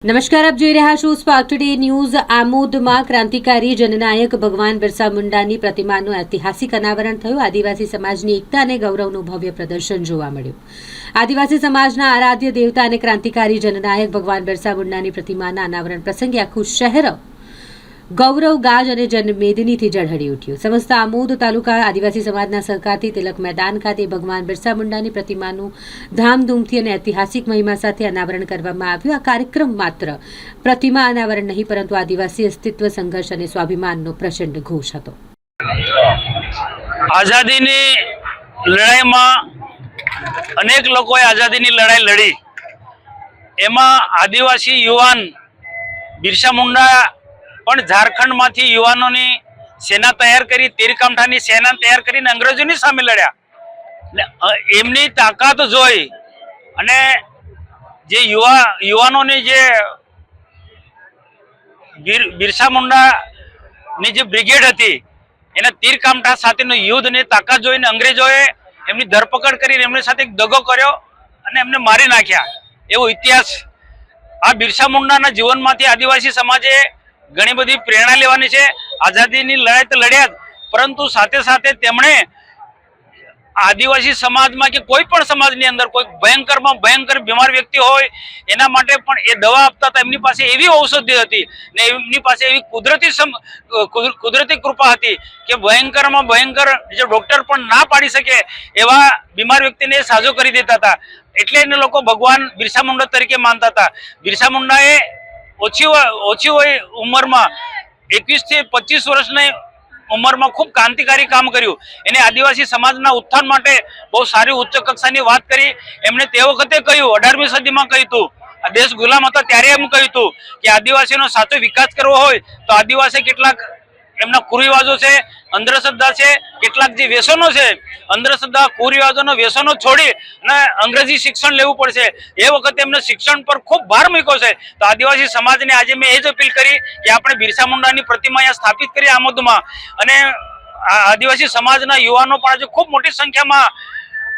નમસ્કાર, આપ જોઈ રહ્યા છો સ્પાર્ક ટુડે ન્યૂઝ। આમોદમાં ક્રાંતિકારી જનનાયક ભગવાન બિરસા મુંડાની પ્રતિમાનું ઐતિહાસિક અનાવરણ થયું। આદિવાસી સમાજની એકતા અને ગૌરવનું ભવ્ય પ્રદર્શન જોવા મળ્યું। આદિવાસી સમાજના આરાધ્ય દેવતા અને ક્રાંતિકારી જનનાયક ભગવાન બિરસા મુંડાની પ્રતિમાના અનાવરણ પ્રસંગે આખું શહેર ગૌરવ ગાજ અને જનમેદનીથી ઝળહળી ઉઠ્યું। સમસ્ત આમોદ તાલુકા આદિવાસી સમાજના સહકારથી તિલક મેદાન ખાતે ભગવાન બિરસા મુંડાની પ્રતિમાનું ધામધૂમથી અને ઐતિહાસિક મહિમા સાથે અનાવરણ કરવામાં આવ્યું। આ કાર્યક્રમ માત્ર પ્રતિમા અનાવરણ નહીં, પરંતુ આદિવાસી અસ્તિત્વ, સંઘર્ષ અને સ્વાભિમાનનો પ્રચંડ ઘોષ હતો। આઝાદીની લડાઈમાં અનેક લોકોએ આઝાદીની લડાઈ લડી। એમાં આદિવાસી યુવાન બિરસા મુંડા પણ ઝારખંડમાંથી યુવાનોની સેના તૈયાર કરી, તીરકામઠાની સેના તૈયાર કરીને અંગ્રેજોની સામે લડ્યા। એમની તાકાત જોઈ અને જે યુવાનોની જે બિરસા મુંડાની જે બ્રિગેડ હતી, એના તીરકામઠા સાથેનું યુદ્ધની તાકાત જોઈને અંગ્રેજોએ એમની ધરપકડ કરીને એમની સાથે એક દગો કર્યો અને એમને મારી નાખ્યા। એવો ઇતિહાસ આ બિરસા મુંડાના જીવનમાંથી આદિવાસી સમાજે ઘણી બધી પ્રેરણા લેવાની છે। આઝાદીની લડાઈ તો લડ્યા જ, પરંતુ સાથે સાથે તેમણે આદિવાસી સમાજમાં કે કોઈ પણ સમાજની અંદર કોઈ ભયંકરમાં ભયંકર બીમાર વ્યક્તિ હોય એના માટે પણ એ દવા આપતા હતા। એમની પાસે એવી ઔષધિ હતી ને એમની પાસે એવી કુદરતી કૃપા હતી કે ભયંકરમાં ભયંકર જે ડોક્ટર પણ ના પાડી શકે એવા બીમાર વ્યક્તિને સાજો કરી દેતા હતા। એટલે એને લોકો ભગવાન બિરસા મુંડા તરીકે માનતા હતા। બિરસા મુંડાએ ઓછી ઉંમરમાં 21 થી 25 વર્ષની ઉંમરમાં ખૂબ ક્રાંતિકારી કામ કર્યું। એને આદિવાસી સમાજના ઉત્થાન માટે બહુ સારી ઉચ્ચ કક્ષાની વાત કરી। એમણે તે વખતે કહ્યું, 18મી સદીમાં કહ્યું હતું, આ દેશ ગુલામ હતા ત્યારે એમ કહ્યું હતું કે આદિવાસીનો સાચો વિકાસ કરવો હોય તો આદિવાસી કેટલાક એમના કુરિવાજો છે, અંધશ્રદ્ધા છે, કેટલાક જે વ્યસનો છે, અંધશ્રદ્ધા કુરિવાજોના વ્યસનો છોડી અને અંગ્રેજી શિક્ષણ લેવું પડશે। એ વખતે એમને શિક્ષણ પર ખૂબ ભાર મૂક્યો છે। તો આદિવાસી સમાજને આજે મેં એ જ અપીલ કરી કે આપણે બિરસા મુંડાની પ્રતિમા અહીંયા સ્થાપિત કરી આમોદમાં, અને આદિવાસી સમાજના યુવાનો પણ આજે ખૂબ મોટી સંખ્યામાં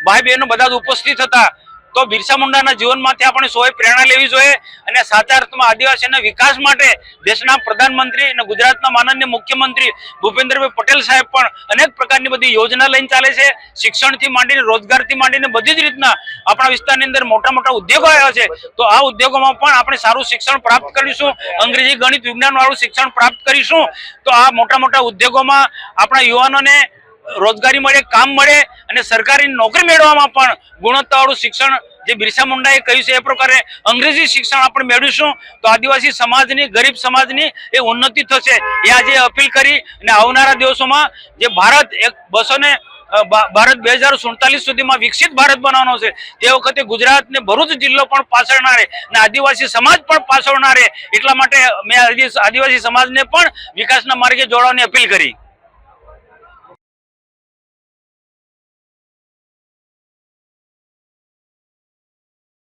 ભાઈ બહેનો બધા જ ઉપસ્થિત હતા। તો બિરસા મુંડાના જીવનમાંથી આપણે સૌએ પ્રેરણા લેવી જોઈએ અને સાચા અર્થમાં આદિવાસીના વિકાસ માટે દેશના પ્રધાનમંત્રી અને ગુજરાતના માનનીય મુખ્યમંત્રી ભૂપેન્દ્રભાઈ પટેલ સાહેબ પણ અનેક પ્રકારની બધી યોજના લઈને ચાલે છે। શિક્ષણથી માંડીને, રોજગારથી માંડીને બધી જ રીતના આપણા વિસ્તારની અંદર મોટા મોટા ઉદ્યોગો આવ્યા છે। તો આ ઉદ્યોગોમાં પણ આપણે સારું શિક્ષણ પ્રાપ્ત કરીશું, અંગ્રેજી, ગણિત, વિજ્ઞાન વાળું શિક્ષણ પ્રાપ્ત કરીશું તો આ મોટા મોટા ઉદ્યોગોમાં આપણા યુવાનોને રોજગારી મળે, કામ મળે અને સરકારી નોકરી મેળવવામાં પણ ગુણવત્તાવાળું શિક્ષણ જે બિરસા મુંડાએ કહ્યું છે એ પ્રકારે અંગ્રેજી શિક્ષણ આપણે મેળવીશું તો આદિવાસી સમાજની, ગરીબ સમાજની એ ઉન્નતિ થશે। એ આજે અપીલ કરી અને આવનારા દિવસોમાં જે ભારત 2047 સુધીમાં વિકસિત ભારત બનાવવાનો છે તે વખતે ગુજરાત ને ભરૂચ જિલ્લો પણ પાછળ ના રહે અને આદિવાસી સમાજ પણ પાછળ ના રહે, એટલા માટે મેં આદિવાસી સમાજને પણ વિકાસના માર્ગે જોડવાની અપીલ કરી।